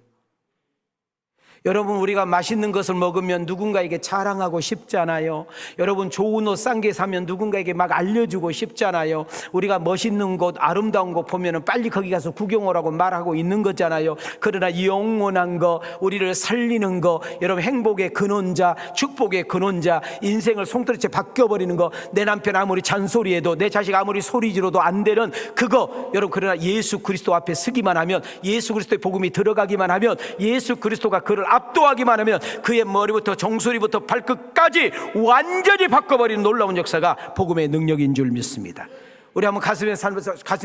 여러분, 우리가 맛있는 것을 먹으면 누군가에게 자랑하고 싶잖아요. 여러분, 좋은 옷 싼 게 사면 누군가에게 막 알려주고 싶잖아요. 우리가 멋있는 곳, 아름다운 곳 보면 빨리 거기 가서 구경 오라고 말하고 있는 거잖아요. 그러나 영원한 거, 우리를 살리는 거, 여러분 행복의 근원자, 축복의 근원자, 인생을 송두리째 바뀌어버리는 거, 내 남편 아무리 잔소리해도, 내 자식 아무리 소리 지르도 안 되는 그거, 여러분 그러나 예수 그리스도 앞에 서기만 하면, 예수 그리스도의 복음이 들어가기만 하면, 예수 그리스도가 그를 압도하기만 하면 그의 머리부터 정수리부터 발끝까지 완전히 바꿔버리는 놀라운 역사가 복음의 능력인 줄 믿습니다. 우리 한번 가슴에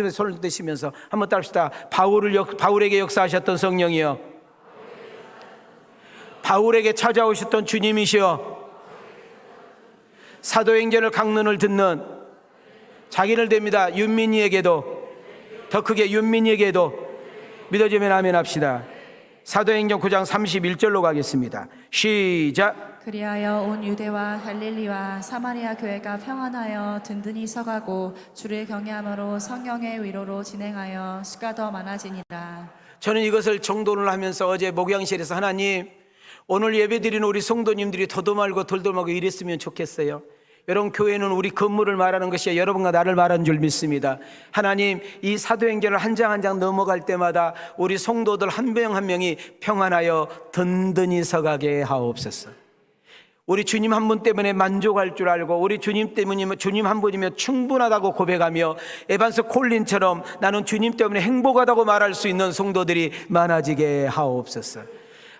손을 대시면서 한번 따릅시다. 바울에게 역사하셨던 성령이여, 바울에게 찾아오셨던 주님이시여, 사도행전을 강론을 듣는 자기를 됩니다. 윤민이에게도, 더 크게 윤민이에게도 믿어지면 아멘 합시다. 사도행전 9장 31절로 가겠습니다. 시작. 그리하여 온 유대와 갈릴리와 사마리아 교회가 평안하여 든든히 서가고 주를 경외함으로 성령의 위로로 진행하여 수가 더 많아지니라. 저는 이것을 정돈을 하면서 어제 목양실에서 하나님, 오늘 예배드리는 우리 성도님들이 더도 말고 덜도 말고 이랬으면 좋겠어요. 여러분, 교회는 우리 건물을 말하는 것이 여러분과 나를 말하는 줄 믿습니다. 하나님, 이 사도행전을 한 장 한 장 넘어갈 때마다 우리 성도들 한 명 한 명이 평안하여 든든히 서가게 하옵소서. 우리 주님 한 분 때문에 만족할 줄 알고, 우리 주님 때문이면, 주님 한 분이면 충분하다고 고백하며, 에반스 콜린처럼 나는 주님 때문에 행복하다고 말할 수 있는 성도들이 많아지게 하옵소서.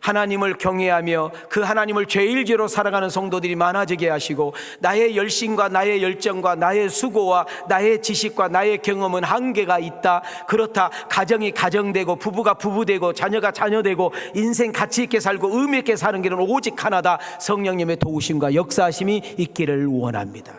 하나님을 경외하며 그 하나님을 제일제로 살아가는 성도들이 많아지게 하시고, 나의 열심과 나의 열정과 나의 수고와 나의 지식과 나의 경험은 한계가 있다. 그렇다. 가정이 가정되고 부부가 부부되고 자녀가 자녀되고 인생 가치 있게 살고 의미 있게 사는 길은 오직 하나다. 성령님의 도우심과 역사하심이 있기를 원합니다.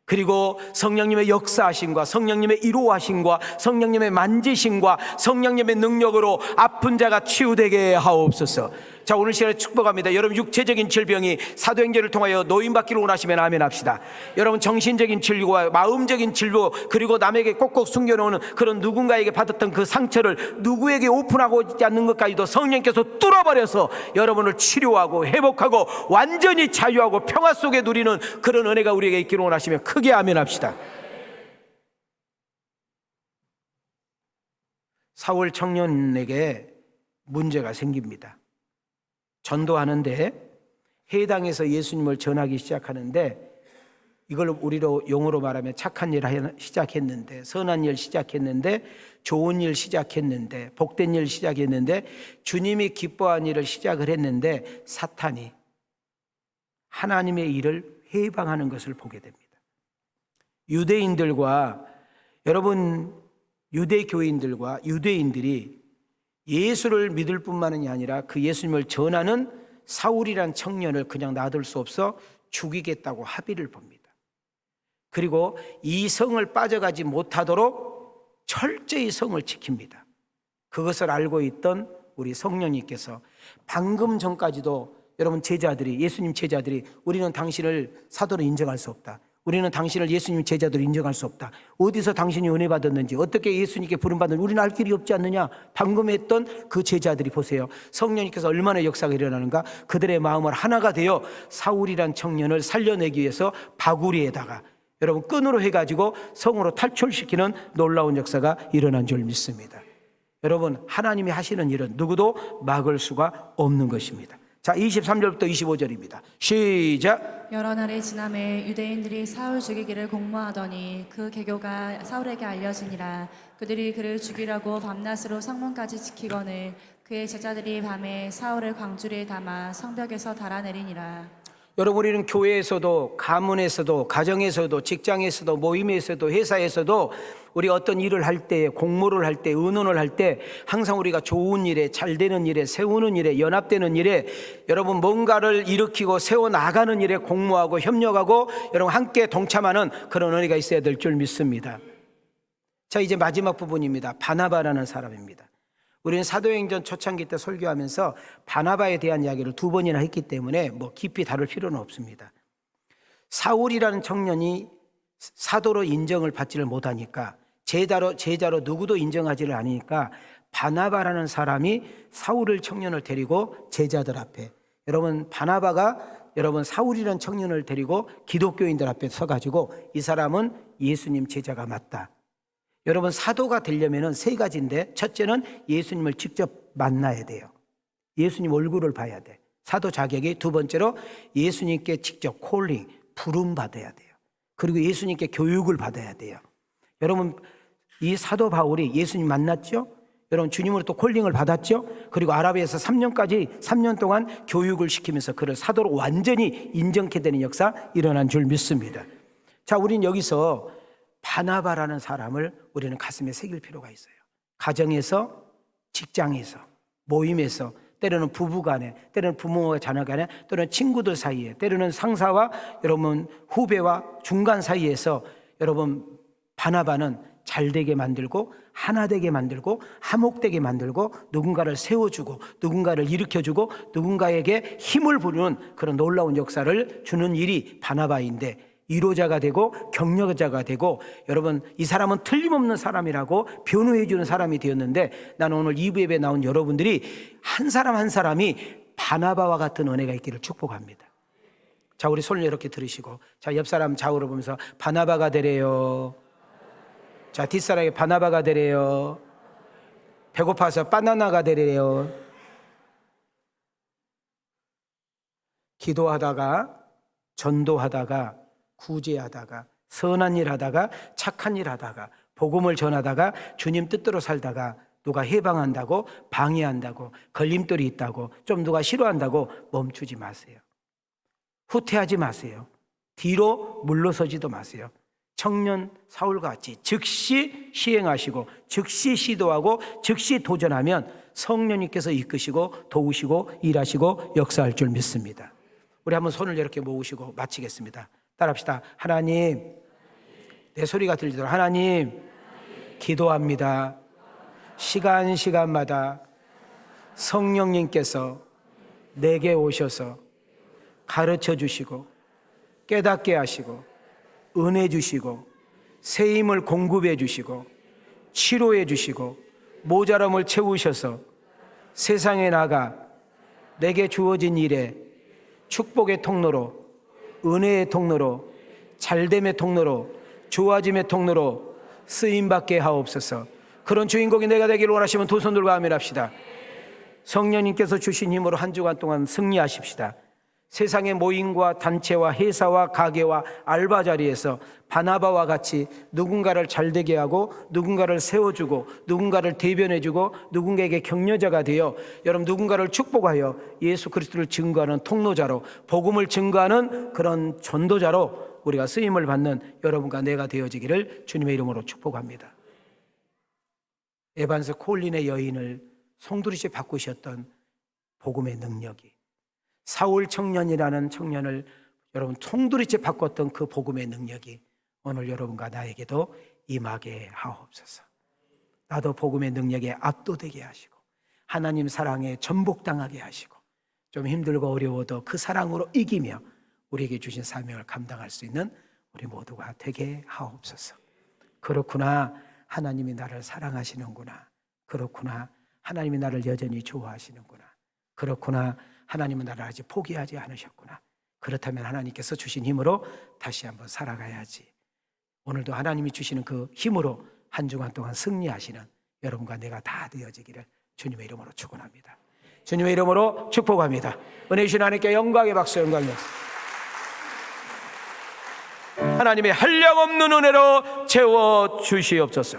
그리고 성령님의 역사하심과 성령님의 이루하심과 성령님의 만지심과 성령님의 능력으로 아픈 자가 치유되게 하옵소서. 자, 오늘 시간에 축복합니다. 여러분, 육체적인 질병이 사도행전을 통하여 노인받기를 원하시면 아멘 합시다. 여러분, 정신적인 질병과 마음적인 질병, 그리고 남에게 꼭꼭 숨겨놓는 그런 누군가에게 받았던 그 상처를 누구에게 오픈하고 있지 않는 것까지도 성령께서 뚫어버려서 여러분을 치료하고 회복하고 완전히 자유하고 평화 속에 누리는 그런 은혜가 우리에게 있기를 원하시면 크게 아멘 합시다. 사울 청년에게 문제가 생깁니다. 전도하는데 해당에서 예수님을 전하기 시작하는데, 이걸 우리로 용어로 말하면 착한 일 시작했는데, 선한 일 시작했는데, 좋은 일 시작했는데, 복된 일 시작했는데, 주님이 기뻐한 일을 시작을 했는데 사탄이 하나님의 일을 해방하는 것을 보게 됩니다. 유대인들과 여러분, 유대교인들과 유대인들이 예수를 믿을 뿐만이 아니라 그 예수님을 전하는 사울이란 청년을 그냥 놔둘 수 없어 죽이겠다고 합의를 봅니다. 그리고 이 성을 빠져가지 못하도록 철저히 성을 지킵니다. 그것을 알고 있던 우리 성령님께서 방금 전까지도 여러분 제자들이, 예수님 제자들이 우리는 당신을 사도로 인정할 수 없다, 우리는 당신을 예수님 제자들로 인정할 수 없다, 어디서 당신이 은혜 받았는지, 어떻게 예수님께 부름받았는지 우리는 알 길이 없지 않느냐, 방금 했던 그 제자들이 보세요, 성령님께서 얼마나 역사가 일어나는가. 그들의 마음을 하나가 되어 사울이란 청년을 살려내기 위해서 바구리에다가 여러분 끈으로 해가지고 성으로 탈출시키는 놀라운 역사가 일어난 줄 믿습니다. 여러분, 하나님이 하시는 일은 누구도 막을 수가 없는 것입니다. 자, 23절부터 25절입니다. 시작. 여러 날이 지남에 유대인들이 사울 죽이기를 공모하더니 그 계교가 사울에게 알려지니라. 그들이 그를 죽이려고 밤낮으로 성문까지 지키거늘 그의 제자들이 밤에 사울을 광주리에 담아 성벽에서 달아내리니라. 여러분, 우리는 교회에서도, 가문에서도, 가정에서도, 직장에서도, 모임에서도, 회사에서도 우리 어떤 일을 할 때, 공모를 할 때, 의논을 할 때 항상 우리가 좋은 일에, 잘 되는 일에, 세우는 일에, 연합되는 일에, 여러분 뭔가를 일으키고 세워나가는 일에 공모하고 협력하고 여러분 함께 동참하는 그런 은혜가 있어야 될 줄 믿습니다. 자, 이제 마지막 부분입니다. 바나바라는 사람입니다. 우리는 사도행전 초창기 때 설교하면서 바나바에 대한 이야기를 2번이나 했기 때문에 뭐 깊이 다룰 필요는 없습니다. 사울이라는 청년이 사도로 인정을 받지를 못하니까, 제자로 누구도 인정하지를 않으니까 바나바라는 사람이 사울을 청년을 데리고 제자들 앞에, 여러분 바나바가 여러분 사울이라는 청년을 데리고 기독교인들 앞에 서가지고 이 사람은 예수님 제자가 맞다. 여러분, 사도가 되려면 3가지인데, 첫째는 예수님을 직접 만나야 돼요. 예수님 얼굴을 봐야 돼. 사도 자격이. 2번째로 예수님께 직접 콜링, 부름 받아야 돼요. 그리고 예수님께 교육을 받아야 돼요. 여러분, 이 사도 바울이 예수님 만났죠? 여러분, 주님으로 또 콜링을 받았죠? 그리고 아라비아에서 3년 동안 교육을 시키면서 그를 사도로 완전히 인정케 되는 역사 일어난 줄 믿습니다. 자, 우린 여기서 바나바라는 사람을 우리는 가슴에 새길 필요가 있어요. 가정에서, 직장에서, 모임에서, 때로는 부부간에, 때로는 부모와 자녀간에, 때로는 친구들 사이에, 때로는 상사와 여러분 후배와 중간 사이에서 여러분 바나바는 잘되게 만들고 하나되게 만들고 화목되게 만들고 누군가를 세워주고 누군가를 일으켜주고 누군가에게 힘을 부르는 그런 놀라운 역사를 주는 일이 바나바인데, 위로자가 되고 격려자가 되고, 여러분 이 사람은 틀림없는 사람이라고 변호해 주는 사람이 되었는데, 나는 오늘 2부 예배에 나온 여러분들이 한 사람 한 사람이 바나바와 같은 은혜가 있기를 축복합니다. 자, 우리 손을 이렇게 들으시고, 자, 옆 사람 좌우로 보면서 바나바가 되래요. 자, 뒷사람에게 바나바가 되래요. 배고파서 바나나가 되래요. 기도하다가, 전도하다가, 구제하다가, 선한 일 하다가, 착한 일 하다가, 복음을 전하다가, 주님 뜻대로 살다가 누가 해방한다고, 방해한다고, 걸림돌이 있다고, 좀 누가 싫어한다고 멈추지 마세요. 후퇴하지 마세요. 뒤로 물러서지도 마세요. 청년 사울과 같이 즉시 시행하시고 즉시 시도하고 즉시 도전하면 성령님께서 이끄시고 도우시고 일하시고 역사할 줄 믿습니다. 우리 한번 손을 이렇게 모으시고 마치겠습니다. 따라합시다. 하나님, 내 소리가 들리도록 하나님, 기도합니다. 시간마다 성령님께서 내게 오셔서 가르쳐 주시고 깨닫게 하시고 은혜 주시고 새 힘을 공급해 주시고 치료해 주시고 모자람을 채우셔서 세상에 나가 내게 주어진 일에 축복의 통로로, 은혜의 통로로, 잘됨의 통로로, 좋아짐의 통로로 쓰임받게 하옵소서. 그런 주인공이 내가 되기를 원하시면 두 손 들고 아멘합시다. 성령님께서 주신 힘으로 한 주간 동안 승리하십시다. 세상의 모임과 단체와 회사와 가게와 알바 자리에서 바나바와 같이 누군가를 잘되게 하고 누군가를 세워주고 누군가를 대변해주고 누군가에게 격려자가 되어 여러분 누군가를 축복하여 예수 그리스도를 증거하는 통로자로 복음을 증거하는 그런 전도자로 우리가 쓰임을 받는 여러분과 내가 되어지기를 주님의 이름으로 축복합니다. 에반스 콜린의 여인을 송두리째 바꾸셨던 복음의 능력이 사울 청년이라는 청년을 여러분 송두리째 바꿨던 그 복음의 능력이 오늘 여러분과 나에게도 임하게 하옵소서. 나도 복음의 능력에 압도되게 하시고 하나님 사랑에 전복당하게 하시고 좀 힘들고 어려워도 그 사랑으로 이기며 우리에게 주신 사명을 감당할 수 있는 우리 모두가 되게 하옵소서. 그렇구나, 하나님이 나를 사랑하시는구나. 그렇구나, 하나님이 나를 여전히 좋아하시는구나. 그렇구나, 하나님은 나를 아직 포기하지 않으셨구나. 그렇다면 하나님께서 주신 힘으로 다시 한번 살아가야지. 오늘도 하나님이 주시는 그 힘으로 한 주간 동안 승리하시는 여러분과 내가 다 되어지기를 주님의 이름으로 축원합니다. 주님의 이름으로 축복합니다. 은혜 주신 하나님께 영광의 박수, 영광의 박수. 하나님의 한량없는 은혜로 채워주시옵소서.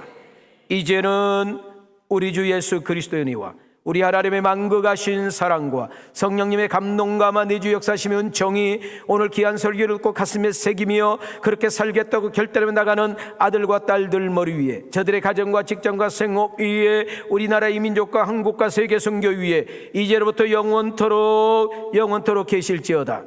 이제는 우리 주 예수 그리스도의 은혜와 우리 하나님의 만극하신 사랑과 성령님의 감동감화 내주 역사하시며 은총이 오늘 귀한 설교를 듣고 가슴에 새기며 그렇게 살겠다고 결단하며 나가는 아들과 딸들 머리 위에, 저들의 가정과 직장과 생업 위에, 우리나라 이민족과 한국과 세계 선교 위에 이제로부터 영원토록 계실지어다.